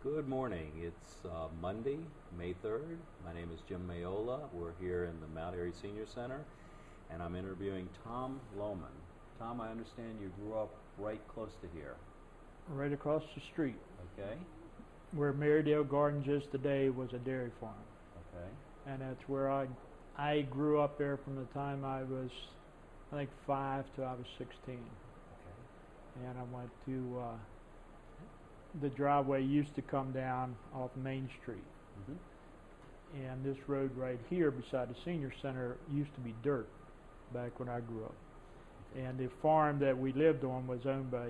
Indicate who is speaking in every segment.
Speaker 1: Good morning. It's Monday, May 3rd. My name is Jim Mayola. We're here in the Mount Airy Senior Center, and I'm interviewing Tom Lowman. Tom, I understand you grew up right close to here.
Speaker 2: Right across the street.
Speaker 1: Okay.
Speaker 2: Where Marydale Gardens is today was a dairy farm.
Speaker 1: Okay.
Speaker 2: And that's where I grew up there from the time I was, I think, 5 till I was 16.
Speaker 1: Okay.
Speaker 2: And I went to, the driveway used to come down off Main Street.
Speaker 1: Mm-hmm.
Speaker 2: And this road right here beside the senior center used to be dirt back when I grew up.
Speaker 1: Okay.
Speaker 2: And the farm that we lived on was owned by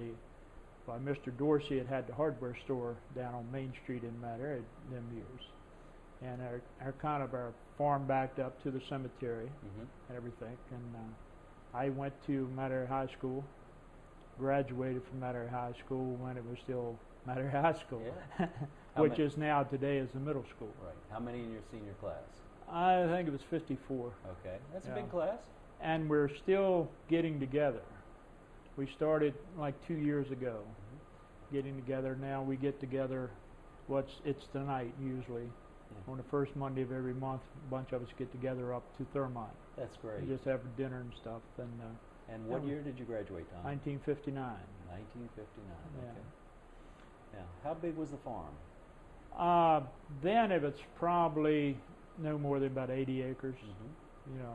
Speaker 2: Mr. Dorsey. It had the hardware store down on Main Street in Mount Airy them years. And our farm backed up to the cemetery
Speaker 1: Mm-hmm.
Speaker 2: and everything. And I went to Mount Airy High School, graduated from Mount Airy High School when it was still Mount Airy High School,
Speaker 1: Yeah.
Speaker 2: which is now today is the middle school.
Speaker 1: Right. How many in your senior class?
Speaker 2: I think it was 54.
Speaker 1: Okay. That's
Speaker 2: Yeah.
Speaker 1: a big class.
Speaker 2: And we're still getting together. We started like 2 years ago, getting together. Now we get together, it's tonight usually.
Speaker 1: Yeah.
Speaker 2: On the first Monday of every month, a bunch of us get together up to Thurmont.
Speaker 1: That's great.
Speaker 2: And just have dinner and stuff.
Speaker 1: And what year did you graduate, Tom?
Speaker 2: 1959.
Speaker 1: 1959.
Speaker 2: Yeah.
Speaker 1: Okay. Now, how big was the farm?
Speaker 2: Then it was probably no more than about 80 acres,
Speaker 1: Mm-hmm.
Speaker 2: you know.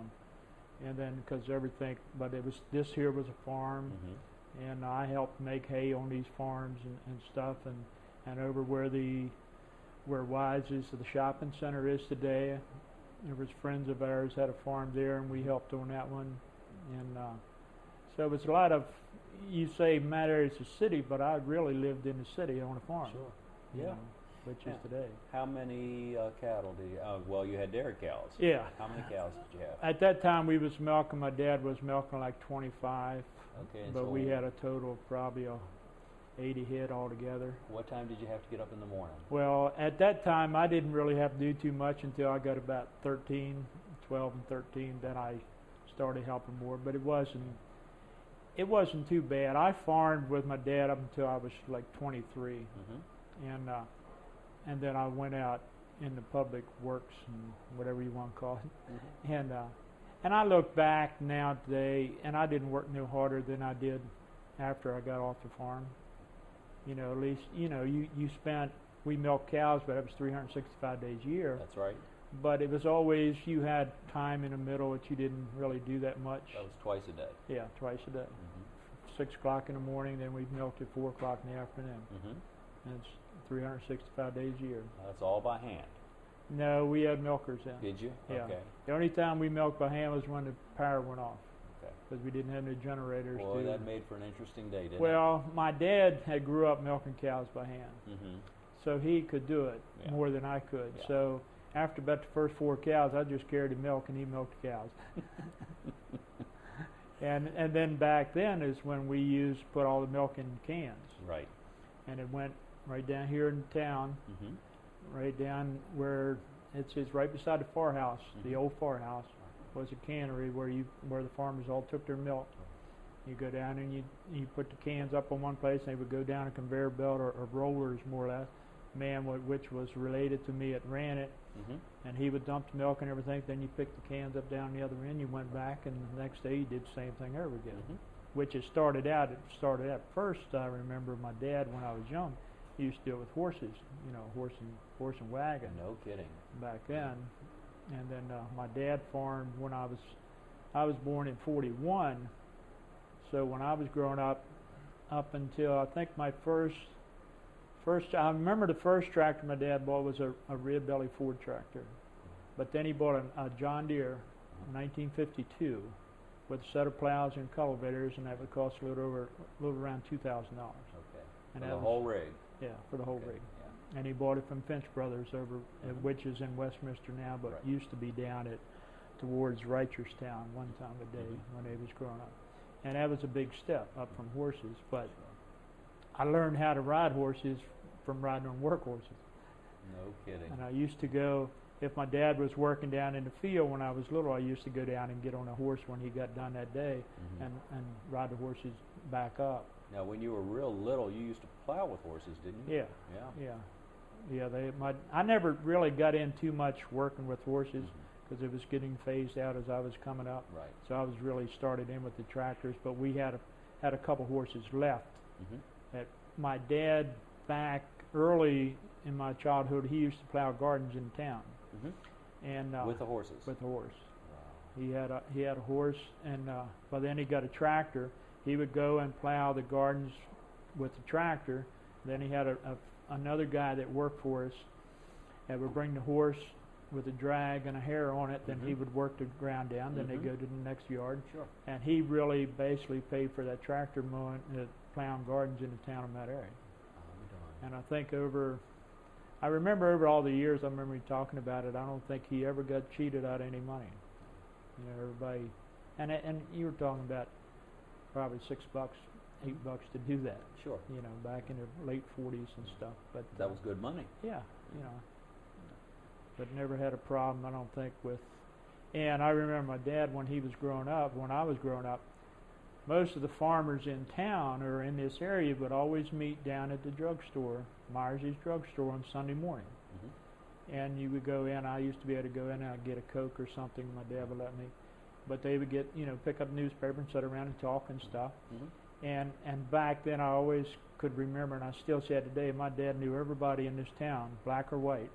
Speaker 2: And then because everything, but this here was a farm,
Speaker 1: Mm-hmm.
Speaker 2: and I helped make hay on these farms and stuff, and over where Wise is, the shopping center is today. There was friends of ours had a farm there, and we helped on that one, and so it was a lot of. You say Mount Airy's a city, but I really lived in the city on a farm.
Speaker 1: Sure.
Speaker 2: you
Speaker 1: Yeah.
Speaker 2: know, which
Speaker 1: Yeah.
Speaker 2: is today.
Speaker 1: How many cattle did you? Well, you had dairy cows.
Speaker 2: Yeah.
Speaker 1: How many cows did you have?
Speaker 2: At that time, we was milking. My dad was milking like 25,
Speaker 1: Okay. And
Speaker 2: but
Speaker 1: so
Speaker 2: we had a total of probably 80 head altogether.
Speaker 1: what time did you have to get up in the morning?
Speaker 2: Well, at that time, I didn't really have to do too much until I got about 13, 12 and 13. Then I started helping more, but it wasn't too bad. I farmed with my dad up until I was like 23,
Speaker 1: Mm-hmm.
Speaker 2: and then I went out in the public works and whatever you want to call it.
Speaker 1: Mm-hmm.
Speaker 2: And I look back now today, and I didn't work no harder than I did after I got off the farm. You know, at least, we milked cows, but it was 365 days a year.
Speaker 1: That's right.
Speaker 2: But it was always, you had time in the middle that you didn't really do that much.
Speaker 1: That was twice a day.
Speaker 2: Yeah, twice a day.
Speaker 1: Mm-hmm.
Speaker 2: 6 o'clock in the morning, then we'd milk at 4 o'clock in the afternoon.
Speaker 1: Mm-hmm.
Speaker 2: And it's 365 days a year.
Speaker 1: That's all by hand.
Speaker 2: No, we had milkers then.
Speaker 1: Did you?
Speaker 2: Yeah.
Speaker 1: Okay.
Speaker 2: The only time we milked by hand was when the power went off,
Speaker 1: Okay.
Speaker 2: because we didn't have no generators.
Speaker 1: Boy, that made for an interesting day, didn't
Speaker 2: Well, my dad had grew up milking cows by hand,
Speaker 1: it? Mm-hmm.
Speaker 2: so he could do it
Speaker 1: Yeah.
Speaker 2: more than I could.
Speaker 1: Yeah.
Speaker 2: So after about the first 4 cows, I just carried the milk and he milked the cows. and then back then is when we put all the milk in cans,
Speaker 1: Right.
Speaker 2: and it went right down here in town,
Speaker 1: Mm-hmm.
Speaker 2: right down where it's right beside the firehouse. The
Speaker 1: Mhm.
Speaker 2: old firehouse was a cannery where the farmers all took their milk. You go down and you put the cans up on one place, and they would go down a conveyor belt or rollers, more or less. Man, which was related to me, it ran it,
Speaker 1: Mm-hmm.
Speaker 2: and he would dump the milk and everything. Then you picked the cans up down the other end. You went back, and the next day you did the same thing over again.
Speaker 1: Mm-hmm.
Speaker 2: Which it started out first. I remember my dad when I was young. He used to do it with horses, horse and wagon
Speaker 1: No kidding.
Speaker 2: back then. And then my dad farmed when I was born in 41. So when I was growing up until I think my first, I remember the first tractor my dad bought was a rib belly Ford tractor. But then he bought a John Deere, 1952, with a set of plows and cultivators, and that would cost a little around $2,000.
Speaker 1: Okay.
Speaker 2: And
Speaker 1: For
Speaker 2: that
Speaker 1: the
Speaker 2: was-
Speaker 1: whole rig.
Speaker 2: Yeah, for the whole
Speaker 1: Okay.
Speaker 2: rig.
Speaker 1: Yeah.
Speaker 2: And he bought it from Finch Brothers over,
Speaker 1: Mhm.
Speaker 2: which is in Westminster now, but
Speaker 1: Right.
Speaker 2: used to be down towards Reicherstown one time a day
Speaker 1: Mhm.
Speaker 2: when he was growing up. And that was a big step up from horses. But I learned how to ride horses from riding on work horses.
Speaker 1: No kidding.
Speaker 2: And I used to go, if my dad was working down in the field when I was little, I used to go down and get on a horse when he got done that day
Speaker 1: Mhm.
Speaker 2: and ride the horses back up.
Speaker 1: Now, when you were real little, you used to plow with horses, didn't you?
Speaker 2: Yeah,
Speaker 1: Yeah.
Speaker 2: yeah. Yeah, I never really got in too much working with horses because it was getting phased out as I was coming up.
Speaker 1: Right.
Speaker 2: So I was really started in with the tractors, but we had a couple horses left. That my dad, back early in my childhood, he used to plow gardens in town. And
Speaker 1: with the horses.
Speaker 2: With a horse.
Speaker 1: Wow.
Speaker 2: He had a horse, and by then he got a tractor. He would go and plow the gardens with the tractor. Then he had another guy that worked for us that would bring the horse with a drag and a harrow on it. Then he would work the ground down. Then they'd go to the next yard.
Speaker 1: Sure.
Speaker 2: And he really basically paid for that tractor mowing, plowing gardens in the town of Mount Airy. And I think I remember over all the years, I remember him talking about it. I don't think he ever got cheated out of any money. You know, everybody, and you were talking about probably $6, $8 to do that.
Speaker 1: Sure.
Speaker 2: You know, back in the late 40s and stuff. But
Speaker 1: that was good money.
Speaker 2: Yeah, you know. But never had a problem, I don't think, with. And I remember my dad when he was growing up. When I was growing up, most of the farmers in town or in this area would always meet down at the drugstore, Myers' drugstore, on Sunday morning. And you would go in. I used to be able to go in and I'd get a Coke or something. My dad would let me. But they would get, pick up a newspaper and sit around and talk and stuff. And back then I always could remember, and I still say it today, my dad knew everybody in this town, black or white,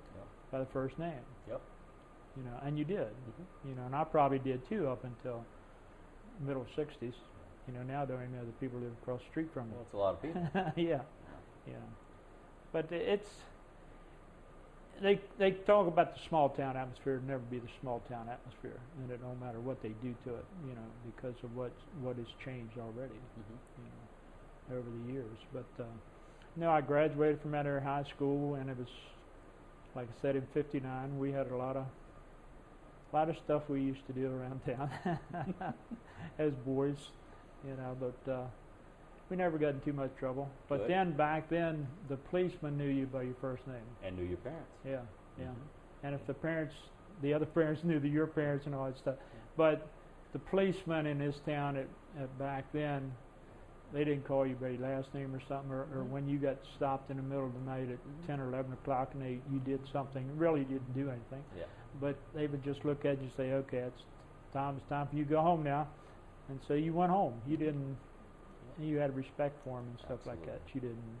Speaker 2: by the first name.
Speaker 1: Yep.
Speaker 2: You know, and you did. And I probably did too up until middle 60s. You know, now I don't even know the people who live across the street from me.
Speaker 1: Well, it's a lot of people.
Speaker 2: Yeah. But they talk about the small town atmosphere. It'll never be the small town atmosphere, and it don't matter what they do to it, because of what has changed already, over the years. But no, I graduated from Mount Airy High School, and it was, like I said, in '59. We had a lot of stuff we used to do around town as boys, but we never got in too much trouble. But
Speaker 1: Good.
Speaker 2: then, back then, the policeman knew you by your first name.
Speaker 1: And knew your parents.
Speaker 2: Yeah. And if the other parents knew your parents and all that stuff. But the policemen in this town at back then, they didn't call you by your last name or something, or when you got stopped in the middle of the night at 10 or 11 o'clock and you did something, really didn't do anything.
Speaker 1: Yeah.
Speaker 2: But they would just look at you and say, okay, it's time for you to go home now. And so you went home. You had respect for them and stuff like that. You didn't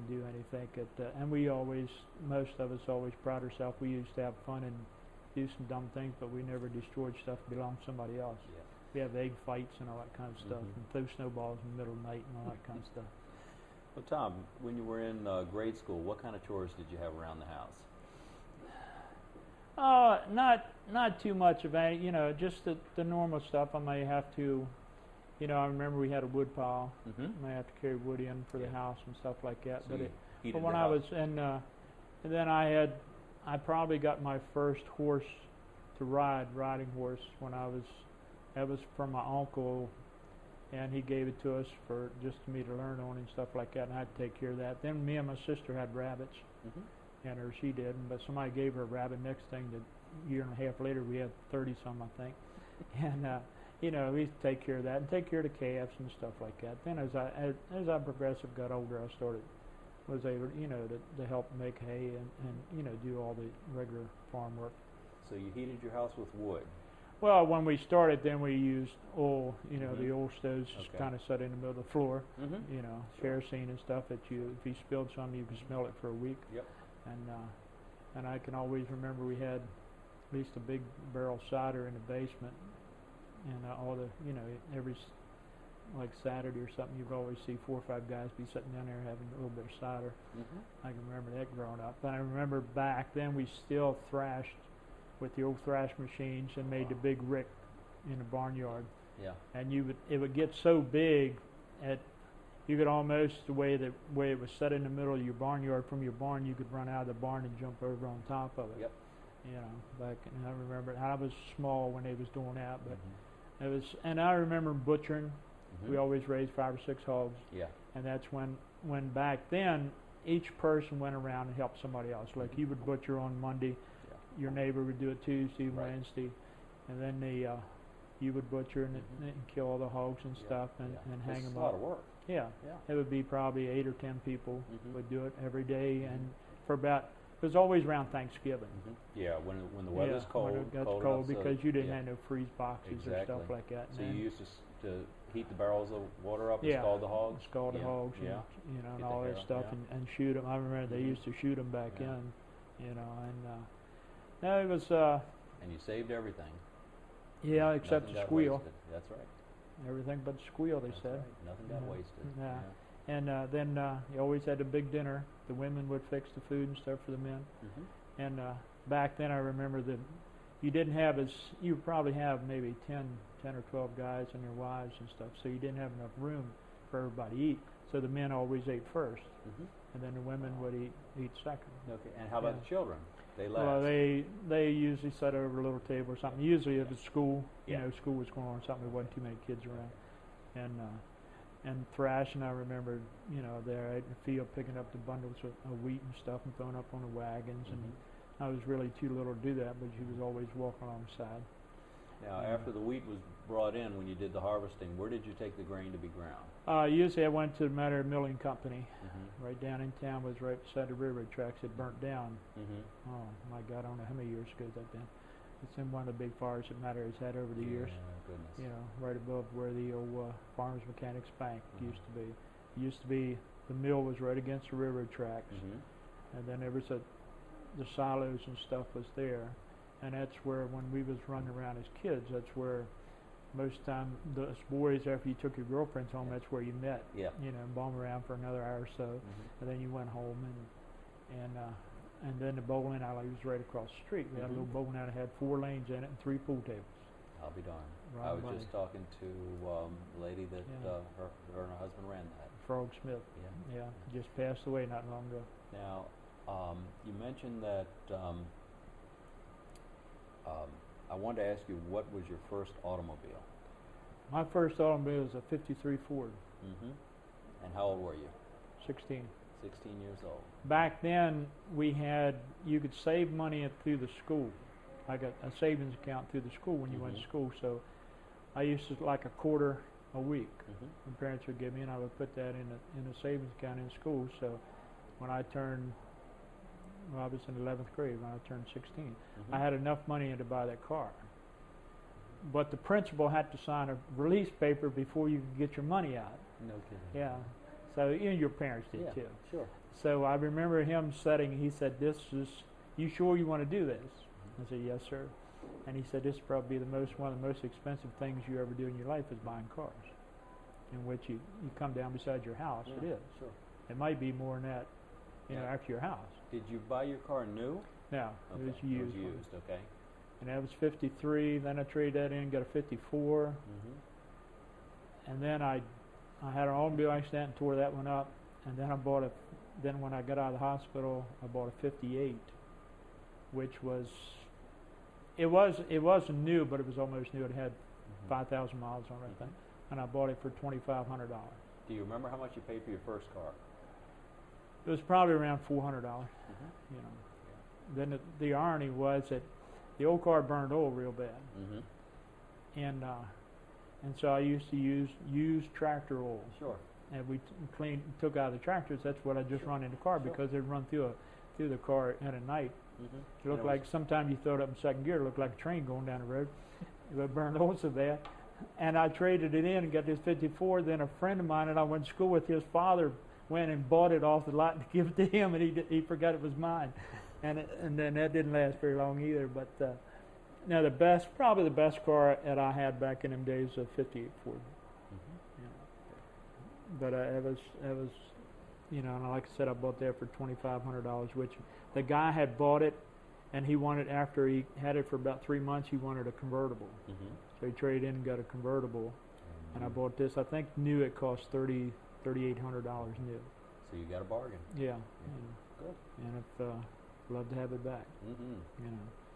Speaker 2: do anything. And most of us always pride ourselves. We used to have fun and do some dumb things, but we never destroyed stuff that belonged to somebody else.
Speaker 1: Yeah.
Speaker 2: We have egg fights and all that kind of stuff, and throw snowballs in the middle of the night and all that kind of stuff.
Speaker 1: Well, Tom, when you were in grade school, what kind of chores did you have around the house?
Speaker 2: Not too much of any, just the normal stuff. I may have to, I remember we had a wood pile. I may have to carry wood in for the house and stuff like that.
Speaker 1: So
Speaker 2: But when I was in, and then I probably got my first horse to riding horse that was from my uncle, and he gave it to us for just me to learn on and stuff like that, and I'd take care of that. Then me and my sister had rabbits. Or she did, but somebody gave her a rabbit. Next thing, a year and a half later, we had 30 some, I think. And we take care of that and take care of the calves and stuff like that. Then as I got older, I was able, to help make hay and do all the regular farm work.
Speaker 1: So you heated your house with wood.
Speaker 2: Well, when we started, then we used oil. The oil stoves just kind of set in the middle of the floor. Kerosene and stuff that if you spilled some, you could smell it for a week.
Speaker 1: Yep.
Speaker 2: And I can always remember we had at least a big barrel cider in the basement, and all the every like Saturday or something, you'd always see 4 or 5 guys be sitting down there having a little bit of cider. I can remember that growing up. But I remember back then we still thrashed with the old thrash machines and made the big rick in the barnyard.
Speaker 3: Yeah.
Speaker 2: And it would get so big you could almost, the way it was set in the middle of your barnyard, from your barn you could run out of the barn and jump over on top of it.
Speaker 3: Yep.
Speaker 2: Back, and I remember I was small when they was doing that, but it was, and I remember butchering. We always raised 5 or 6 hogs.
Speaker 3: Yeah.
Speaker 2: And that's when back then each person went around and helped somebody else. Like you would butcher on Monday, your neighbor would do it Tuesday, Wednesday, and then you would butcher and kill all the hogs and stuff and hang them up.
Speaker 3: It's a lot of work.
Speaker 2: Yeah. It would be probably 8 or 10 people would do it every day, and for about. It was always around Thanksgiving.
Speaker 1: Yeah, when the weather's cold,
Speaker 2: when it gets
Speaker 1: cold
Speaker 2: cold
Speaker 1: enough,
Speaker 2: because you didn't
Speaker 1: yeah.
Speaker 2: have no freeze boxes or
Speaker 1: Exactly.
Speaker 2: stuff like that.
Speaker 1: So
Speaker 2: And
Speaker 1: you used to heat the barrels of water up and
Speaker 2: Yeah.
Speaker 1: scald the hogs?
Speaker 2: scald the
Speaker 1: Yeah,
Speaker 2: hogs,
Speaker 1: yeah.
Speaker 2: and and
Speaker 1: Get
Speaker 2: all
Speaker 1: the
Speaker 2: that
Speaker 1: hair,
Speaker 2: stuff,
Speaker 1: yeah.
Speaker 2: and shoot them. I remember they
Speaker 1: Mhm.
Speaker 2: used to shoot them back
Speaker 1: Yeah.
Speaker 2: in, and no, it was
Speaker 1: And you saved everything.
Speaker 2: yeah, except
Speaker 1: Nothing
Speaker 2: the
Speaker 1: got
Speaker 2: squeal,
Speaker 1: wasted. That's right.
Speaker 2: everything but the squeal. They
Speaker 1: That's
Speaker 2: said.
Speaker 1: right. Nothing got
Speaker 2: Yeah.
Speaker 1: wasted.
Speaker 2: Yeah. And then you always had a big dinner. The women would fix the food and stuff for the men.
Speaker 1: Mm-hmm.
Speaker 2: And back then, I remember that you didn't have you probably have maybe 10 or 12 guys and their wives and stuff. So you didn't have enough room for everybody to eat. So the men always ate first,
Speaker 1: Mm-hmm.
Speaker 2: and then the women would eat second.
Speaker 1: Okay. And how about
Speaker 2: Yeah.
Speaker 1: the children? They last.
Speaker 2: Well, they usually sat over a little table or something. Usually, if it's school,
Speaker 1: Yeah.
Speaker 2: school was going on or something. There wasn't too many kids around, and thrashing. I remember, there out in the field picking up the bundles of wheat and stuff and throwing up on the wagons. And I was really too little to do that, but she was always walking alongside.
Speaker 1: Now,
Speaker 2: Yeah.
Speaker 1: after the wheat was brought in, when you did the harvesting, where did you take the grain to be ground?
Speaker 2: Usually, I went to the Mount Airy Milling Company.
Speaker 1: Mm-hmm.
Speaker 2: Right down in town was right beside the railroad tracks. It burnt down.
Speaker 1: Mm-hmm.
Speaker 2: Oh my God, I don't know how many years ago that been. It's in one of the big fires that Mount Airy's had over the years.
Speaker 1: Goodness.
Speaker 2: Right above where the old Farmers Mechanics Bank
Speaker 1: Mhm.
Speaker 2: used to be. It used to be, the mill was right against the railroad tracks,
Speaker 1: Mm-hmm.
Speaker 2: and then there was the silos and stuff was there, and that's where, when we was running around as kids, that's where most time those boys, after you took your girlfriends home, that's where you met.
Speaker 1: Yeah.
Speaker 2: Bum around for another hour or so,
Speaker 1: Mm-hmm.
Speaker 2: and then you went home, and then the bowling alley was right across the street. We had a
Speaker 1: Mhm.
Speaker 2: little bowling alley, had 4 lanes in it and 3 pool tables.
Speaker 1: I'll be darned.
Speaker 2: Right
Speaker 1: I was
Speaker 2: by
Speaker 1: just talking to a lady that
Speaker 2: Yeah.
Speaker 1: her and her husband ran that.
Speaker 2: Frog Smith,
Speaker 1: Yeah.
Speaker 2: yeah, just passed away not long ago.
Speaker 1: Now, you mentioned that I wanted to ask you, what was your first automobile?
Speaker 2: My first automobile was a '53 Ford,
Speaker 1: Mm-hmm. And how old were you?
Speaker 2: 16.
Speaker 1: 16 years old.
Speaker 2: Back then, you could save money through the school. I got a savings account through the school when you went to
Speaker 1: Mhm.
Speaker 2: school, so I used to like a quarter a week.
Speaker 1: Mm-hmm.
Speaker 2: My parents would give me, and I would put that in a savings account in school. So when I turned, I was in 11th grade when I turned 16.
Speaker 1: Mm-hmm.
Speaker 2: I had enough money to buy that car. But the principal had to sign a release paper before you could get your money out.
Speaker 1: No kidding.
Speaker 2: Yeah. So your parents did
Speaker 1: Yeah,
Speaker 2: too.
Speaker 1: sure.
Speaker 2: So I remember him he said, you sure you want to do this? I said, yes, sir. And he said, this will probably be one of the most expensive things you ever do in your life is buying cars, in which you come down beside your house.
Speaker 1: Yeah,
Speaker 2: It is.
Speaker 1: Sure.
Speaker 2: It might be more than that,
Speaker 1: Yeah.
Speaker 2: after your house.
Speaker 1: Did you buy your car new?
Speaker 2: No,
Speaker 1: Okay.
Speaker 2: it was used.
Speaker 1: It was used, okay.
Speaker 2: And that was 53. Then I traded that in, got a 54.
Speaker 1: Mm-hmm.
Speaker 2: And then I had an automobile accident and tore that one up. And then then when I got out of the hospital, I bought a 58, which it wasn't new, but it was almost new. It had 5,000 miles on it, I think. And I bought it for $2,500.
Speaker 1: Do you remember how much you paid for your first car?
Speaker 2: It was probably around $400.
Speaker 1: Mm-hmm.
Speaker 2: Then the irony was that the old car burned oil real bad,
Speaker 1: Mm-hmm.
Speaker 2: and so I used to use tractor oil.
Speaker 1: Sure.
Speaker 2: And we took out the tractors. That's what I just run in the car
Speaker 1: Sure.
Speaker 2: because they'd run through the car at a night.
Speaker 1: Mm-hmm.
Speaker 2: It looked like sometimes you throw it up in second gear. It looked like a train going down the road. It burned oil so bad. And I traded it in and got this 54. Then a friend of mine that I went to school with, his father went and bought it off the lot to give it to him, and he forgot it was mine. And then that didn't last very long either. But now probably the best car that I had back in them days was a 58 Ford.
Speaker 1: Mm-hmm.
Speaker 2: But it was, and like I said, I bought that for $2,500, which the guy had bought it, and he wanted, after he had it for about 3 months, he wanted a convertible.
Speaker 1: Mm-hmm.
Speaker 2: So he traded in and got a convertible, and I bought this. I think new it cost $3,800 new.
Speaker 1: So you got a bargain.
Speaker 2: Yeah.
Speaker 1: Good.
Speaker 2: And love to have it back.
Speaker 1: Mm-hmm.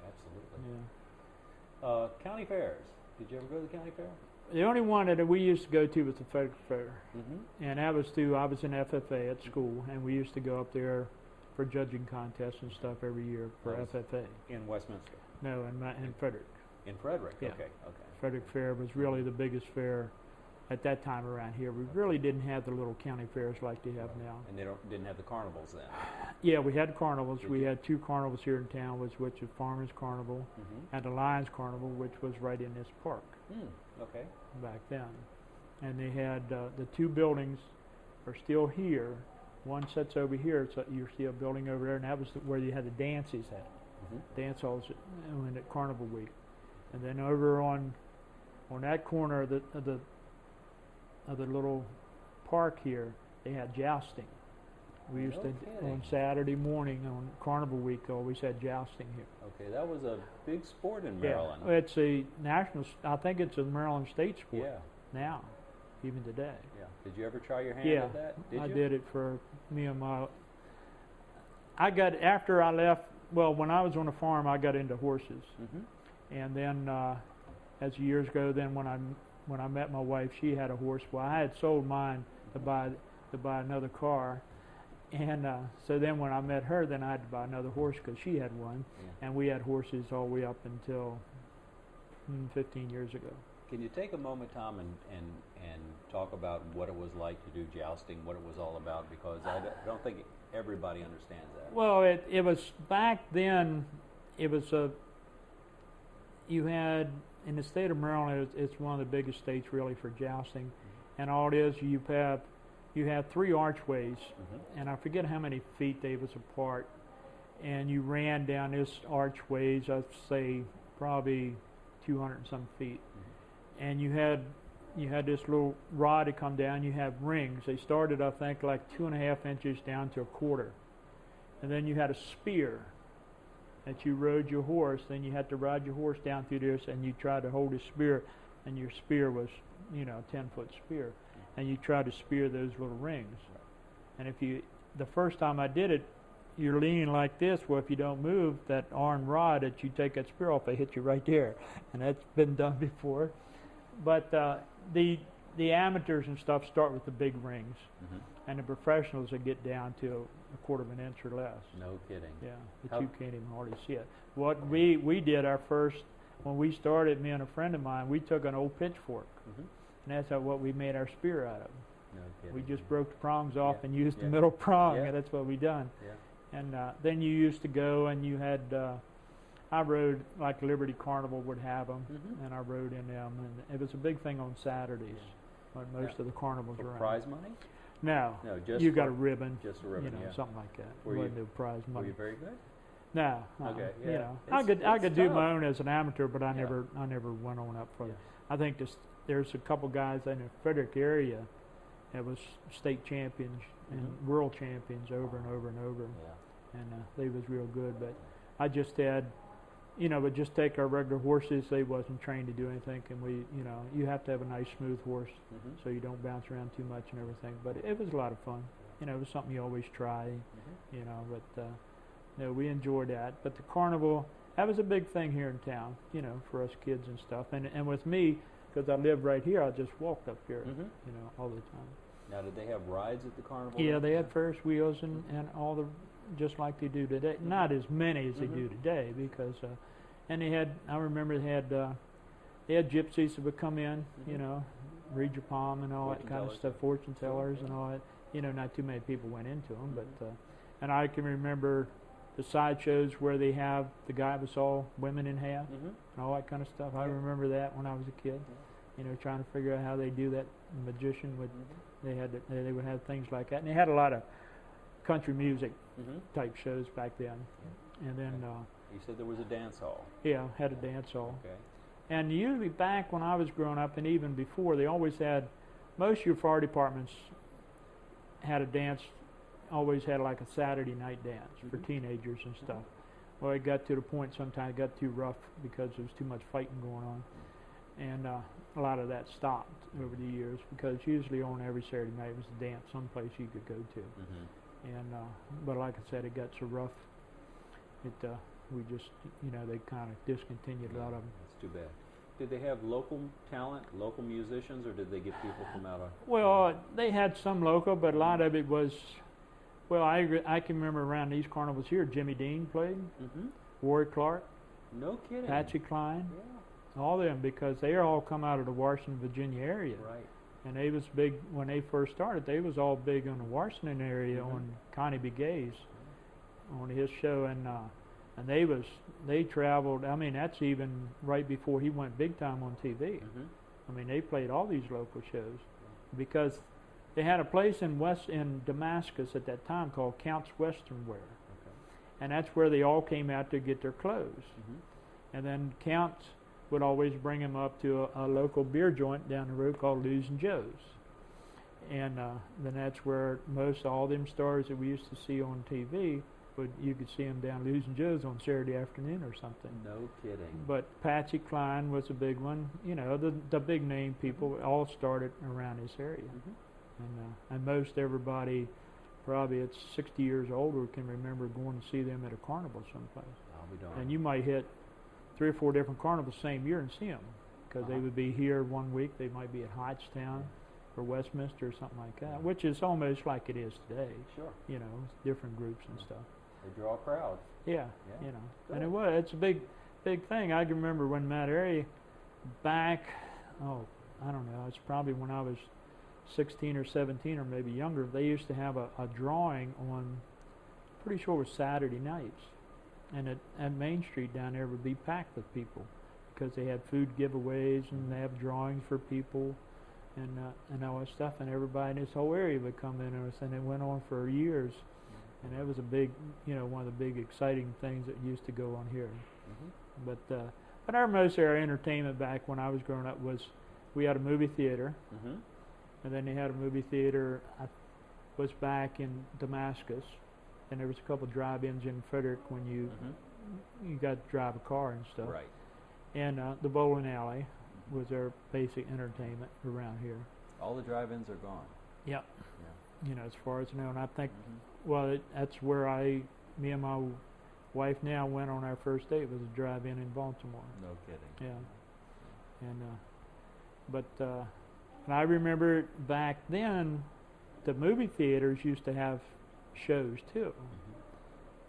Speaker 1: Absolutely.
Speaker 2: Yeah.
Speaker 1: County fairs. Did you ever go to the county fair?
Speaker 2: The only one that we used to go to was the Frederick Fair.
Speaker 1: Mm-hmm.
Speaker 2: And that was I was in FFA at school, and we used to go up there for judging contests and stuff every year for
Speaker 1: That was
Speaker 2: FFA.
Speaker 1: In Westminster.
Speaker 2: No, in Frederick.
Speaker 1: In Frederick.
Speaker 2: Yeah.
Speaker 1: Okay.
Speaker 2: Frederick Fair was really the biggest fair at that time around here. We really didn't have the little county fairs like they have now.
Speaker 1: And they didn't have the carnivals then.
Speaker 2: Yeah, we had carnivals.
Speaker 1: Did
Speaker 2: We
Speaker 1: you?
Speaker 2: had 2 carnivals here in town, which is Farmers Carnival and the Lions Carnival, which was right in this park
Speaker 1: Okay.
Speaker 2: back then. And they had the 2 buildings are still here. One sits over here, so you see a building over there, and that was where you had the dances at. Dance halls at Carnival Week. And then over on that corner of the little park here, they had jousting. We used to on Saturday morning on Carnival Week always had jousting here.
Speaker 1: Okay, that was a big sport in Maryland.
Speaker 2: Yeah, it's a national. I think it's a Maryland state sport
Speaker 1: Yeah.
Speaker 2: now, even today.
Speaker 1: Yeah. Did you ever try your hand
Speaker 2: Yeah,
Speaker 1: at that? Did
Speaker 2: I
Speaker 1: you?
Speaker 2: did it for me and my. I got after I left. Well, when I was on the farm, I got into horses, and then as years go, then when I met my wife, she had a horse. Well, I had sold mine to buy another car, and so then when I met her, then I had to buy another horse because she had one, and we had horses all the way up until 15 years ago.
Speaker 1: Can you take a moment, Tom, and talk about what it was like to do jousting, what it was all about? Because I don't think everybody understands that.
Speaker 2: Well, it was back then. It was you had in the state of Maryland. It's one of the biggest states really for jousting, and all it is you have 3 archways, and I forget how many feet they was apart, and you ran down this archways. I'd say probably 200 and some feet, and you had this little rod to come down. You have rings. They started, I think, like 2.5 inches down to a quarter, and then you had a spear that you rode your horse. Then you had to ride your horse down through this, and you tried to hold a spear, and your spear was, a 10-foot spear, and you tried to spear those little rings. And the first time I did it, you're leaning like this. Well, if you don't move that iron rod that you take that spear off, they hit you right there, and that's been done before. But the amateurs and stuff start with the big rings, and the professionals that get down to a quarter of an inch or less.
Speaker 1: No kidding.
Speaker 2: Yeah, but you can't even hardly see it. What we did our first, when we started, me and a friend of mine, we took an old pitchfork, and that's what we made our spear out of.
Speaker 1: No kidding.
Speaker 2: We just broke the prongs off and used the
Speaker 1: Yeah.
Speaker 2: middle prong,
Speaker 1: Yeah.
Speaker 2: and that's what we done.
Speaker 1: Yeah.
Speaker 2: And then you used to go and you had, I rode like Liberty Carnival would have them, and I rode in them, and it was a big thing on Saturdays when most of the carnivals
Speaker 1: For
Speaker 2: were around.
Speaker 1: prize money?
Speaker 2: No,
Speaker 1: just
Speaker 2: you got a ribbon,
Speaker 1: just a ribbon,
Speaker 2: something like that.
Speaker 1: Were
Speaker 2: Wasn't
Speaker 1: you-
Speaker 2: no prize
Speaker 1: Were
Speaker 2: money.
Speaker 1: you very good?
Speaker 2: No,
Speaker 1: Okay,
Speaker 2: you
Speaker 1: yeah.
Speaker 2: know,
Speaker 1: It's
Speaker 2: I could do
Speaker 1: tough.
Speaker 2: my own as an amateur, but I
Speaker 1: Yeah.
Speaker 2: never went on up for
Speaker 1: Yeah.
Speaker 2: it. I think there's a couple guys in the Frederick area that was state champions and world champions over and over and over,
Speaker 1: Yeah.
Speaker 2: and they was real good. But I just had, but just take our regular horses. They wasn't trained to do anything, and you have to have a nice smooth horse so you don't bounce around too much and everything. But it was a lot of fun. It was something you always try. But we enjoyed that. But the carnival, that was a big thing here in town. For us kids and stuff. And with me, because I live right here, I just walked up here. All the time.
Speaker 1: Now, did they have rides at the carnival?
Speaker 2: Yeah, they had Ferris wheels and all the just like they do today. Not as many as they do today, because and they had. I remember they had gypsies that would come in. Read your palm and all that kind of stuff. Fortune tellers and all that. Not too many people went into them, but and I can remember the sideshows where they have the guy was all women in half and all that kind of stuff. I remember that when I was a kid. Trying to figure out how they do that. The magician would. They would have things like that, and they had a lot of country music type shows back then. And then
Speaker 1: You said there was a dance hall.
Speaker 2: had a dance hall.
Speaker 1: Okay.
Speaker 2: And usually back when I was growing up, and even before, they always had, most of your fire departments had a dance, always had like a Saturday night dance for teenagers and stuff. Well, it got to the point sometimes it got too rough because there was too much fighting going on. And a lot of that stopped over the years, because usually on every Saturday night was a dance someplace you could go to. And but like I said, it got so rough, we just, they kind of discontinued a lot of them.
Speaker 1: That's too bad. Did they have local talent, local musicians, or did they get people from out of?
Speaker 2: Well, they had some local, but a lot of it was, well, I can remember around these carnivals here, Jimmy Dean played, Warwick Clark,
Speaker 1: No kidding.
Speaker 2: Patsy Cline,
Speaker 1: Yeah.
Speaker 2: all them, because they all come out of the Washington, Virginia area.
Speaker 1: Right.
Speaker 2: And they was big when they first started. They was all big on the Washington area on Connie BeGay's on his show, and they traveled. I mean, that's even right before he went big time on TV. I mean, they played all these local shows because they had a place in Damascus at that time called Count's Western Wear, and that's where they all came out to get their clothes. And then Count's would always bring them up to a local beer joint down the road called Lou's and Joe's, and then that's where most all them stars that we used to see on TV. You could see them down Lou's and Joe's on Saturday afternoon or something.
Speaker 1: No kidding.
Speaker 2: But Patsy Cline was a big one. You know, the big name people all started around this area. And most everybody, probably at 60 years older, can remember going to see them at a carnival someplace.
Speaker 1: I'll be darned.
Speaker 2: And you might hit 3 or 4 different carnivals the same year and see them because they would be here one week. They might be at Hightstown or Westminster or something like that, which is almost like it is today.
Speaker 1: Sure.
Speaker 2: You know, different groups and stuff.
Speaker 1: They draw crowds.
Speaker 2: Yeah, you know, and it's a big thing. I can remember when Mount Airy back, I don't know, it's probably when I was 16 or 17 or maybe younger, they used to have a drawing on, pretty sure it was Saturday nights, and at Main Street down there would be packed with people because they had food giveaways and they have drawings for people and all that stuff, and everybody in this whole area would come in and it went on for years. And that was a big, you know, one of the big exciting things that used to go on here. But our most our entertainment back when I was growing up was we had a movie theater, and then they had a movie theater. I was back in Damascus, and there was a couple of drive-ins in Frederick when you got to drive a car and stuff.
Speaker 1: Right.
Speaker 2: And the bowling alley was our basic entertainment around here.
Speaker 1: All the drive-ins are gone.
Speaker 2: Yep. Yeah. You know, as far as I know, and I think. Well, that's where me and my wife now went on our first date. Was a drive-in in Baltimore.
Speaker 1: No kidding.
Speaker 2: Yeah, and and I remember back then, the movie theaters used to have shows too.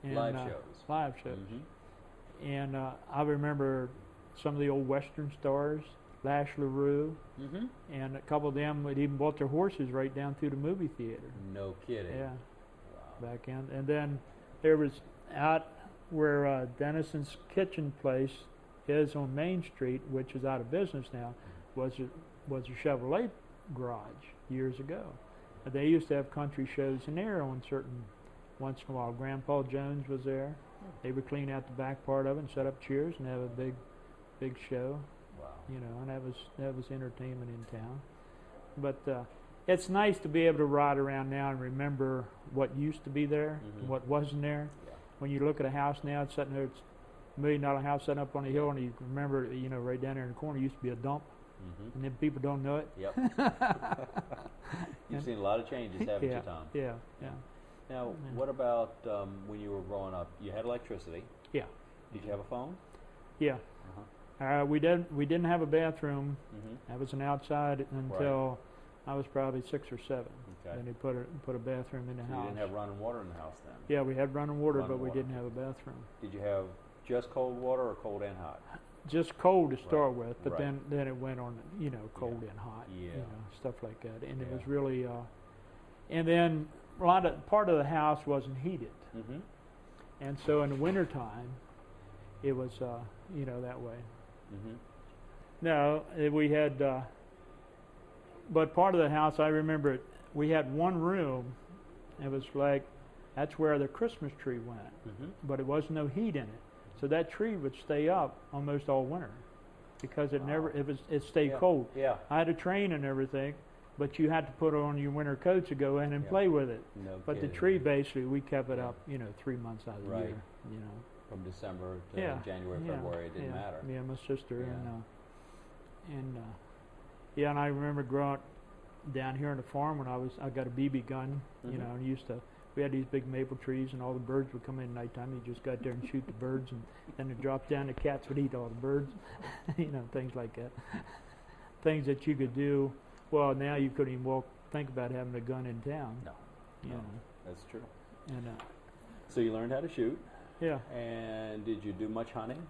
Speaker 2: And,
Speaker 1: live shows.
Speaker 2: Live shows. And I remember some of the old Western stars, Lash LaRue, and a couple of them had even bought their horses right down through the movie theater.
Speaker 1: No kidding.
Speaker 2: Yeah. Back in, and then there was out where Dennison's Kitchen place is on Main Street, which is out of business now, was a Chevrolet garage years ago. And they used to have country shows in there on certain once in a while. Grandpa Jones was there. They would clean out the back part of it and set up chairs and have a big show.
Speaker 1: Wow.
Speaker 2: You know, and that was entertainment in town. But it's nice to be able to ride around now and remember what used to be there and what wasn't there. Yeah. When you look at a house now, it's sitting there, it's $1 million house sitting up on a hill, and you remember, you know, right down there in the corner used to be a dump, and then people don't know it.
Speaker 1: Yep. You've seen a lot of changes, haven't you, Tom?
Speaker 2: Yeah.
Speaker 1: Now, what about when you were growing up? You had electricity.
Speaker 2: Yeah.
Speaker 1: Did you have a phone?
Speaker 2: Yeah. We didn't have a bathroom. That was an outside until I was probably 6 or 7.
Speaker 1: Okay.
Speaker 2: Then they put a bathroom in the house.
Speaker 1: You didn't have running water in the house then?
Speaker 2: Yeah, we had running water, but we didn't have a bathroom.
Speaker 1: Did you have just cold water or cold and hot?
Speaker 2: Just cold to start with, but then it went on, you know, cold and hot,
Speaker 1: you know,
Speaker 2: stuff like that. And it was really, and then part of the house wasn't heated. And so in the wintertime, it was, you know, that way. No, we had, but part of the house, I remember we had one room. It was like, that's where the Christmas tree went, but it wasn't no heat in it. So that tree would stay up almost all winter because it stayed cold. Yeah. I had a train and everything, but you had to put on your winter coat to go in and play with it.
Speaker 1: No
Speaker 2: but
Speaker 1: kidding.
Speaker 2: The tree, basically, we kept it up, you know, 3 months out of the year, you know.
Speaker 1: From December to January, February, it didn't matter.
Speaker 2: Me and my sister, and I remember growing up down here on the farm when I got a BB gun, you know, and we had these big maple trees, and all the birds would come in at nighttime. You just got there and shoot the birds, and then they drop down. The cats would eat all the birds, you know, things like that. Things that you could do. Well, now you couldn't even think about having a gun in town.
Speaker 1: No,
Speaker 2: you know.
Speaker 1: That's true.
Speaker 2: And
Speaker 1: so you learned how to shoot.
Speaker 2: Yeah.
Speaker 1: And did you do much hunting?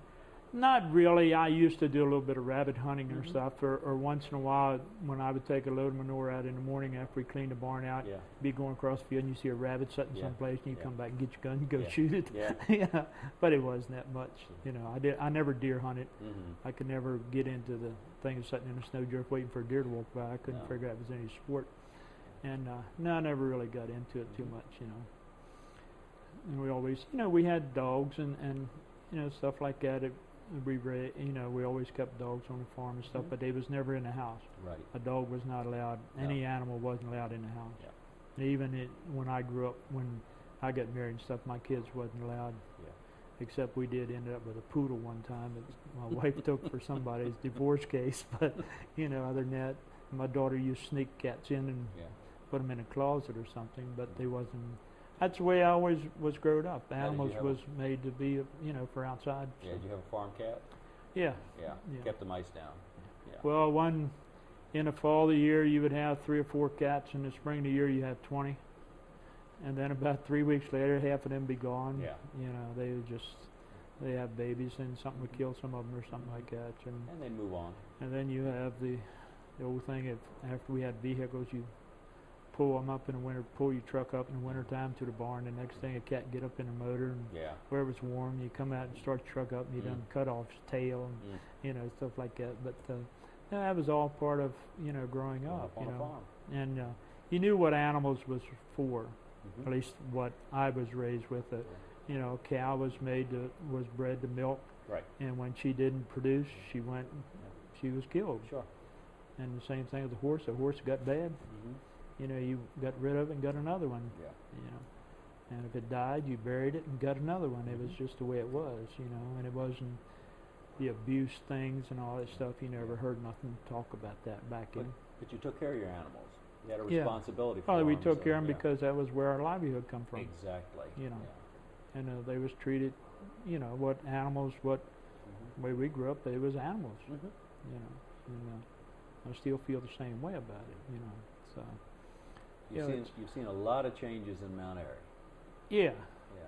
Speaker 2: Not really. I used to do a little bit of rabbit hunting or stuff, or once in a while when I would take a load of manure out in the morning after we cleaned the barn out,
Speaker 1: Yeah.
Speaker 2: be going across the field and you see a rabbit sitting
Speaker 1: Yeah.
Speaker 2: someplace and you
Speaker 1: Yeah.
Speaker 2: come back and get your gun and go
Speaker 1: Yeah.
Speaker 2: shoot it.
Speaker 1: Yeah.
Speaker 2: Yeah. But it wasn't that much. You know, I never deer hunted.
Speaker 1: Mm-hmm.
Speaker 2: I could never get into the thing of sitting in a snow jerk waiting for a deer to walk by. I couldn't
Speaker 1: No.
Speaker 2: figure out if it was any sport. And no, I never really got into it too much, you know. And we always, you know, we had dogs and you know, stuff like that. You know, we always kept dogs on the farm and stuff,
Speaker 1: Mhm.
Speaker 2: but they was never in the house.
Speaker 1: Right.
Speaker 2: A dog was not allowed.
Speaker 1: No.
Speaker 2: Any animal wasn't allowed in the house.
Speaker 1: Yeah.
Speaker 2: And even when I grew up, when I got married and stuff, my kids wasn't allowed.
Speaker 1: Yeah.
Speaker 2: Except we did end up with a poodle one time that my wife took for somebody's divorce case. But you know, other than that, my daughter used to sneak cats in and
Speaker 1: Yeah.
Speaker 2: put them in a closet or something. But they wasn't. That's the way I always was growing up.
Speaker 1: Now, did you
Speaker 2: Animals
Speaker 1: have
Speaker 2: was made to be, you know, for outside.
Speaker 1: Yeah. Did you have a farm cat?
Speaker 2: Yeah.
Speaker 1: Yeah.
Speaker 2: Yeah.
Speaker 1: Kept the mice down. Yeah.
Speaker 2: Well, in the fall of the year you would have 3 or 4 cats. In the spring of the year you have 20. And then about 3 weeks later, half of them be gone.
Speaker 1: Yeah.
Speaker 2: You know, they have babies and something would kill some of them or something like that.
Speaker 1: And they move on.
Speaker 2: And then you have the old thing of after we had vehicles, you pull them up in the winter, pull your truck up in the wintertime to the barn. The next thing, a cat get up in the motor and
Speaker 1: Yeah.
Speaker 2: wherever it's warm, you come out and start the truck up and you done cut off his tail and you know, stuff like that. But yeah, that was all part of, you know, growing
Speaker 1: Growing
Speaker 2: up,
Speaker 1: up on
Speaker 2: you
Speaker 1: a
Speaker 2: know.
Speaker 1: farm.
Speaker 2: And you knew what animals was for,
Speaker 1: Mhm.
Speaker 2: at least what I was raised with. You know, a cow was bred to milk,
Speaker 1: Right.
Speaker 2: and when she didn't produce, she was killed.
Speaker 1: Sure.
Speaker 2: And the same thing with the horse. The horse got bad,
Speaker 1: Mm-hmm.
Speaker 2: you know, you got rid of it and got another one.
Speaker 1: Yeah.
Speaker 2: You know, and if it died, you buried it and got another one. It was just the way it was, you know, and it wasn't the abuse things and all that stuff. You never heard nothing talk about that back in.
Speaker 1: But you took care of your animals. You had a
Speaker 2: Yeah.
Speaker 1: responsibility for
Speaker 2: Well, we
Speaker 1: them,
Speaker 2: took
Speaker 1: so,
Speaker 2: care of them
Speaker 1: yeah.
Speaker 2: because that was where our livelihood come from.
Speaker 1: Exactly.
Speaker 2: You know.
Speaker 1: Yeah.
Speaker 2: And they was treated, you know, what
Speaker 1: Mhm.
Speaker 2: way we grew up, they was animals,
Speaker 1: Mhm.
Speaker 2: you know. And I still feel the same way about it, you know. So
Speaker 1: You've seen a lot of changes in Mount Airy.
Speaker 2: yeah,
Speaker 1: Yeah.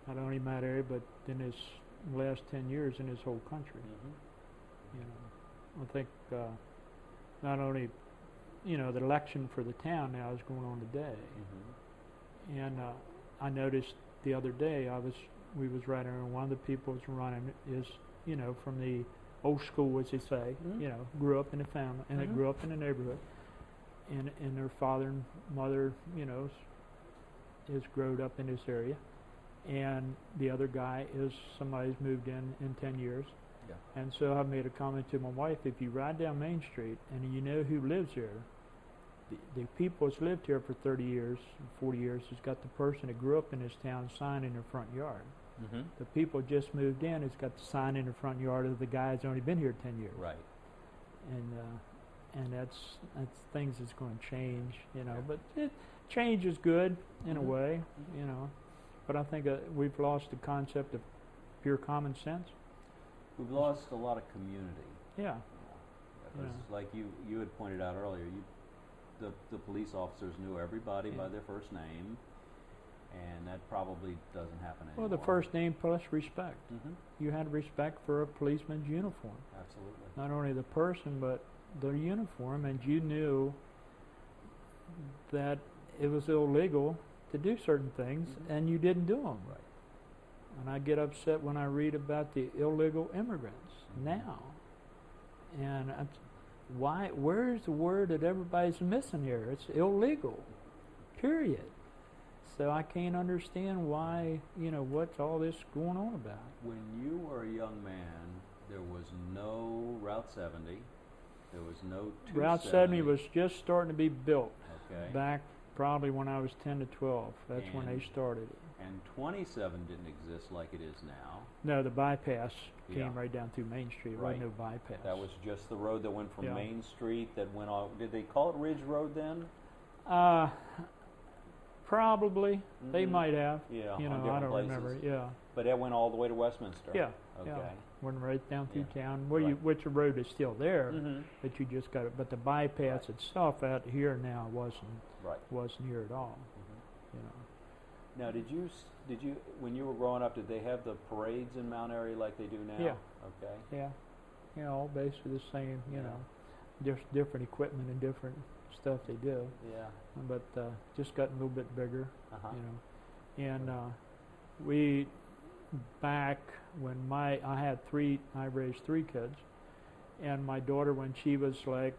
Speaker 2: not only Mount Airy, but in this last 10 years in this whole country,
Speaker 1: Mm-hmm.
Speaker 2: you know. I think not only, you know, the election for the town now is going on today,
Speaker 1: Mm-hmm.
Speaker 2: and I noticed the other day we was riding around, one of the people was running is, you know, from the old school, as they say,
Speaker 1: Mhm.
Speaker 2: you know, grew up in the family, and
Speaker 1: Mhm.
Speaker 2: it grew up in the neighborhood, and their father and mother, you know, is growed up in this area, and the other guy is somebody's moved in 10 years.
Speaker 1: Yeah.
Speaker 2: And so I made a comment to my wife, if you ride down Main Street and you know who lives here, the people that's lived here for 30 years, 40 years, has got the person that grew up in this town sign in their front yard.
Speaker 1: Mm-hmm.
Speaker 2: The people just moved in has got the sign in the front yard of the guy that's only been here 10 years.
Speaker 1: Right.
Speaker 2: And that's things that's going to change, you know.
Speaker 1: Yeah.
Speaker 2: But change is good in a
Speaker 1: Mhm.
Speaker 2: way,
Speaker 1: Mhm.
Speaker 2: you know. But I think we've lost the concept of pure common sense.
Speaker 1: We've lost a lot of community.
Speaker 2: Yeah.
Speaker 1: Because, like you had pointed out earlier, the police officers knew everybody by
Speaker 2: Yeah.
Speaker 1: their first name, and that probably doesn't happen anymore.
Speaker 2: Well, the first name plus respect.
Speaker 1: Mm-hmm.
Speaker 2: You had respect for a policeman's uniform.
Speaker 1: Absolutely.
Speaker 2: Not only the person, but their uniform, and you knew that it was illegal to do certain things,
Speaker 1: Mhm.
Speaker 2: and you didn't do them.
Speaker 1: Right.
Speaker 2: And I get upset when I read about the illegal immigrants
Speaker 1: Mhm.
Speaker 2: now. And where's the word that everybody's missing here? It's illegal, period. So I can't understand why, you know, what's all this going on about.
Speaker 1: When you were a young man, there was no Route 70. There was no 270.
Speaker 2: Route 70 was just starting to be built
Speaker 1: Okay.
Speaker 2: back probably when I was 10 to 12. That's when they
Speaker 1: And-
Speaker 2: started it.
Speaker 1: And 27 didn't exist like it is now.
Speaker 2: No, the bypass came
Speaker 1: Yeah.
Speaker 2: right down through Main Street. There
Speaker 1: Right.
Speaker 2: was no bypass.
Speaker 1: That was just the road that went from
Speaker 2: Yeah.
Speaker 1: Main Street that went off. Did they call it Ridge Road then?
Speaker 2: Probably. They
Speaker 1: Mhm.
Speaker 2: might have.
Speaker 1: Yeah,
Speaker 2: You
Speaker 1: on
Speaker 2: know, I
Speaker 1: different
Speaker 2: don't
Speaker 1: places.
Speaker 2: remember. Yeah.
Speaker 1: But that went all the way to Westminster.
Speaker 2: Yeah.
Speaker 1: Okay.
Speaker 2: Yeah. Went right down through
Speaker 1: Yeah.
Speaker 2: town. Well,
Speaker 1: Right.
Speaker 2: which the road is still there,
Speaker 1: Mm-hmm.
Speaker 2: but you just got it. But the bypass
Speaker 1: Right.
Speaker 2: itself out here now wasn't
Speaker 1: Right.
Speaker 2: here at all.
Speaker 1: Mm-hmm.
Speaker 2: You know.
Speaker 1: Now, did you when you were growing up, did they have the parades in Mount Airy like they do now?
Speaker 2: Yeah.
Speaker 1: Okay.
Speaker 2: Yeah, you know, all basically the same. You
Speaker 1: Yeah.
Speaker 2: know, just different equipment and different stuff they do.
Speaker 1: Yeah.
Speaker 2: But just got a little bit bigger.
Speaker 1: Uh-huh.
Speaker 2: You know, and we back when I raised 3 kids, and my daughter, when she was like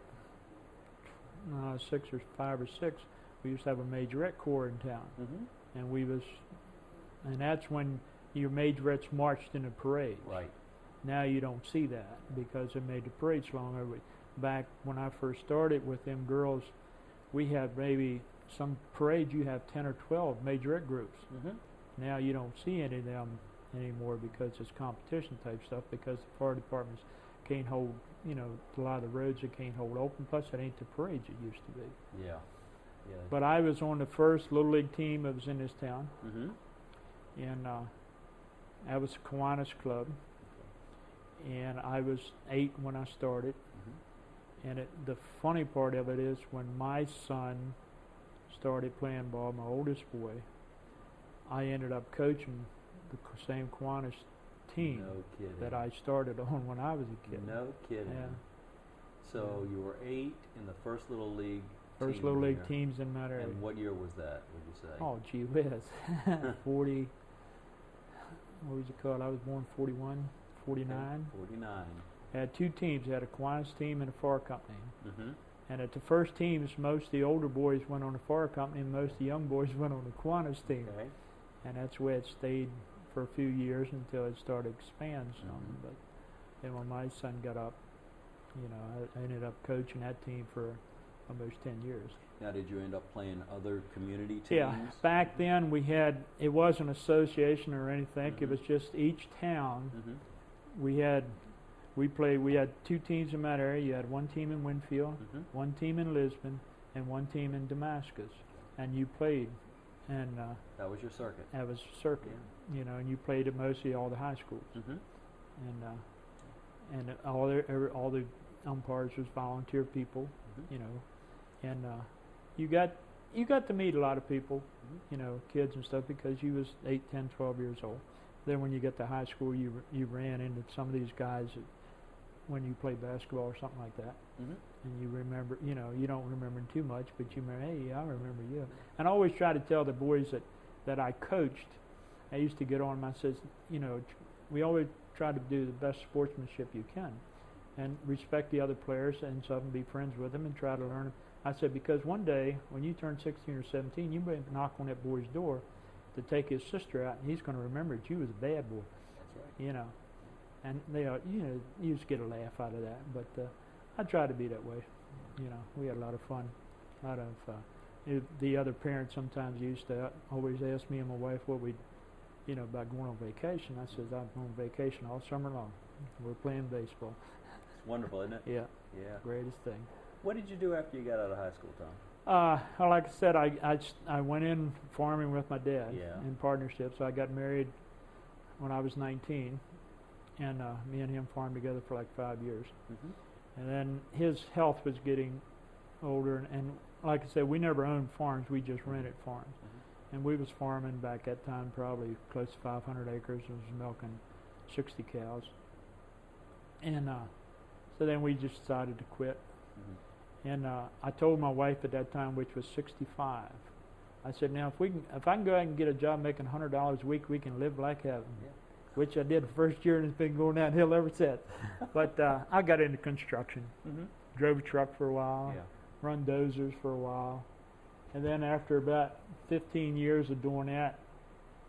Speaker 2: 5 or 6, we used to have a majorette corps in town,
Speaker 1: Mm-hmm.
Speaker 2: and that's when your majorettes marched in a parade.
Speaker 1: Right.
Speaker 2: Now you don't see that because they made the parades longer. Back when I first started with them girls, we had maybe some parades you have 10 or 12 majorette groups.
Speaker 1: Mm-hmm.
Speaker 2: Now you don't see any of them anymore because it's competition type stuff, because the fire departments can't hold, you know, a lot of the roads they can't hold open, plus it ain't the parades it used to be.
Speaker 1: Yeah. Yeah.
Speaker 2: But I was on the first Little League team that was in this town,
Speaker 1: Mm-hmm.
Speaker 2: and that was the Kiwanis Club, and I was 8 when I started.
Speaker 1: Mm-hmm.
Speaker 2: And the funny part of it is when my son started playing ball, my oldest boy, I ended up coaching the same Kiwanis team
Speaker 1: No kidding.
Speaker 2: that I started on when I was a kid.
Speaker 1: No kidding.
Speaker 2: Yeah.
Speaker 1: So you were 8 in the first Little League
Speaker 2: First
Speaker 1: team
Speaker 2: Little League
Speaker 1: here.
Speaker 2: teams in Mount Airy.
Speaker 1: And what year was that, would you say?
Speaker 2: Oh, gee whiz. 40, what was it called? I was born 41, 49.
Speaker 1: 49.
Speaker 2: I had 2 teams. I had a Kiwanis team and a fire company.
Speaker 1: Mm-hmm.
Speaker 2: And at the first teams, most of the older boys went on the fire company, and most of the young boys went on the Kiwanis team.
Speaker 1: Okay.
Speaker 2: And that's where it stayed for a few years until it started to expand some.
Speaker 1: Mhm.
Speaker 2: But then when my son got up, you know, I ended up coaching that team for almost 10 years.
Speaker 1: Now, did you end up playing other community teams?
Speaker 2: Yeah, back then it wasn't an association or anything. It
Speaker 1: Mhm.
Speaker 2: was just each town.
Speaker 1: Mm-hmm.
Speaker 2: We had 2 teams in Mount Airy. You had 1 team in Winfield,
Speaker 1: Mm-hmm.
Speaker 2: 1 team in Lisbon, and 1 team in Damascus. And you played, and
Speaker 1: That was your circuit.
Speaker 2: that was a circuit, you know, and you played at mostly all the high schools.
Speaker 1: Mm-hmm.
Speaker 2: And all the umpires was volunteer people,
Speaker 1: Mhm.
Speaker 2: you know, and you got to meet a lot of people,
Speaker 1: Mhm.
Speaker 2: you know, kids and stuff, because you was 8, 10, 12 years old. Then when you get to high school, you ran into some of these guys that, when you play basketball or something like that,
Speaker 1: Mm-hmm.
Speaker 2: and you remember, you know, you don't remember too much, but you remember, hey, I remember you. And I always try to tell the boys that I coached, I used to get on them, I says, you know, we always try to do the best sportsmanship you can, and respect the other players and stuff, and be friends with them and try to learn. I said, because one day when you turn 16 or 17, you may knock on that boy's door to take his sister out, and he's going to remember that you was a bad boy,
Speaker 1: That's right.
Speaker 2: you know. And they are, you know, you just get a laugh out of that. But I try to be that way. You know, we had a lot of fun. A lot of the other parents sometimes used to always ask me and my wife what we, you know, about going on vacation. I says, I'm on vacation all summer long. We're playing baseball.
Speaker 1: It's wonderful, isn't it?
Speaker 2: Yeah,
Speaker 1: Yeah.
Speaker 2: greatest thing.
Speaker 1: What did you do after you got out of high school, Tom?
Speaker 2: Well, like I said, I went in farming with my dad
Speaker 1: Yeah.
Speaker 2: in partnership. So I got married when I was 19, and me and him farmed together for like 5 years.
Speaker 1: Mm-hmm.
Speaker 2: And then his health was getting older, and like I said, we never owned farms. We just rented farms.
Speaker 1: Mm-hmm.
Speaker 2: And we was farming back that time probably close to 500 acres. and was milking 60 cows. And so then we just decided to quit.
Speaker 1: Mm-hmm.
Speaker 2: And I told my wife at that time, which was 65, I said, now if I can go out and get a job making $100 a week, we can live like heaven.
Speaker 1: Yeah.
Speaker 2: Which I did the first year, and it's been going downhill ever since. But I got into construction,
Speaker 1: Mm-hmm.
Speaker 2: drove a truck for a while,
Speaker 1: Yeah.
Speaker 2: run dozers for a while, and then after about 15 years of doing that,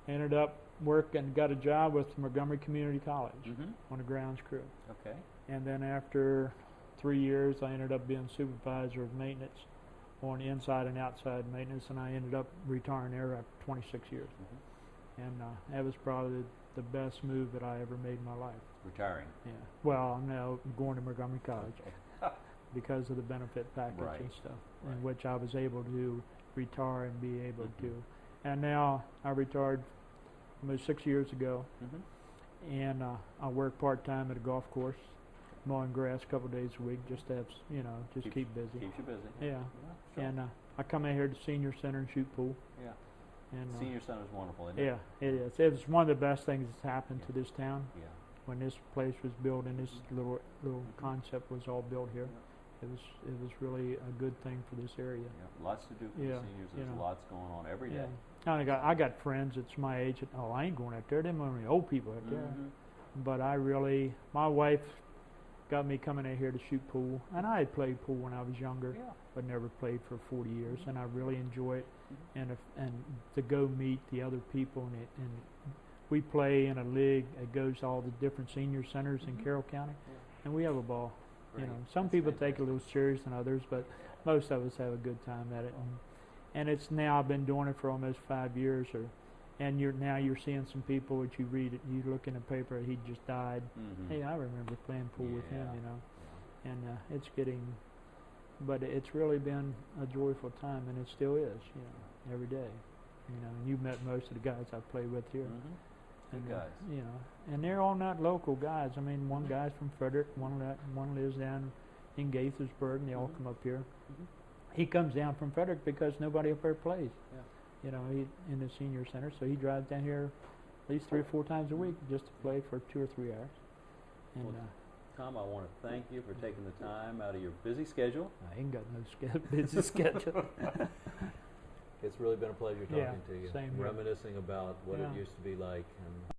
Speaker 2: ended up working, got a job with Montgomery Community College
Speaker 1: Mm-hmm.
Speaker 2: on the grounds crew.
Speaker 1: Okay.
Speaker 2: And then after 3 years, I ended up being supervisor of maintenance on inside and outside maintenance, and I ended up retiring there after 26 years.
Speaker 1: Mm-hmm.
Speaker 2: And that was probably the best move that I ever made in my life.
Speaker 1: Retiring.
Speaker 2: Yeah. Well, I'm now going to Montgomery College because of the benefit package
Speaker 1: Right.
Speaker 2: and stuff,
Speaker 1: Right.
Speaker 2: in which I was able to retire and be able
Speaker 1: Mhm.
Speaker 2: to. And now I retired almost 6 years ago,
Speaker 1: Mm-hmm.
Speaker 2: and I work part-time at a golf course, mowing grass a couple days a week, just to have, just
Speaker 1: Keeps-
Speaker 2: keep busy.
Speaker 1: Keeps you busy.
Speaker 2: Yeah.
Speaker 1: Sure.
Speaker 2: And I come in here to the senior center and shoot pool.
Speaker 1: Yeah.
Speaker 2: And
Speaker 1: Senior Center's wonderful, isn't it?
Speaker 2: yeah, it is. It was one of the best things that's happened to this town.
Speaker 1: Yeah.
Speaker 2: When this place was built and this little
Speaker 1: Mhm.
Speaker 2: concept was all built here, it was really a good thing for this area.
Speaker 1: Yeah. Lots to do for
Speaker 2: Yeah,
Speaker 1: the seniors.
Speaker 2: you
Speaker 1: There's
Speaker 2: know.
Speaker 1: lots going on every day.
Speaker 2: I got friends that's my age. That, oh, I ain't going out there. Them only old people out there.
Speaker 1: Mhm.
Speaker 2: But my wife got me coming out here to shoot pool, and I had played pool when I was younger,
Speaker 1: Yeah.
Speaker 2: but never played for 40 years, and I really enjoy it.
Speaker 1: Mhm.
Speaker 2: And to go meet the other people, and we play in a league that goes to all the different senior centers in
Speaker 1: Mhm.
Speaker 2: Carroll County,
Speaker 1: Yeah.
Speaker 2: and we have a ball.
Speaker 1: Great.
Speaker 2: You know, some
Speaker 1: That's
Speaker 2: people take it a
Speaker 1: fantastic.
Speaker 2: little serious than others, but most of us have a good time at it. And it's now I've been doing it for almost 5 years, and you're seeing some people that you read it, you look in the paper, he just died.
Speaker 1: Mhm.
Speaker 2: Hey, I remember playing pool with him,
Speaker 1: Yeah.
Speaker 2: you know,
Speaker 1: Yeah.
Speaker 2: and it's getting, but it's really been a joyful time, and it still is, you know, every day. You know, and you've met most of the guys I've played with here.
Speaker 1: Mhm. Good
Speaker 2: And,
Speaker 1: guys.
Speaker 2: you know, and they're all not local guys. I mean, one guy's from Frederick, one lives down in Gaithersburg, and they all
Speaker 1: Mhm.
Speaker 2: come up here.
Speaker 1: Mhm.
Speaker 2: He comes down from Frederick because nobody up there plays.
Speaker 1: Yeah.
Speaker 2: You know, he in the senior center, so he drives down here at least 3 or 4 times a week just to play for 2 or 3 hours. And
Speaker 1: Well, Tom, I want to thank you for taking the time out of your busy schedule.
Speaker 2: I ain't got no busy schedule.
Speaker 1: It's really been a pleasure talking
Speaker 2: Yeah,
Speaker 1: to you,
Speaker 2: same here.
Speaker 1: reminiscing about what
Speaker 2: Yeah.
Speaker 1: it used to be like, and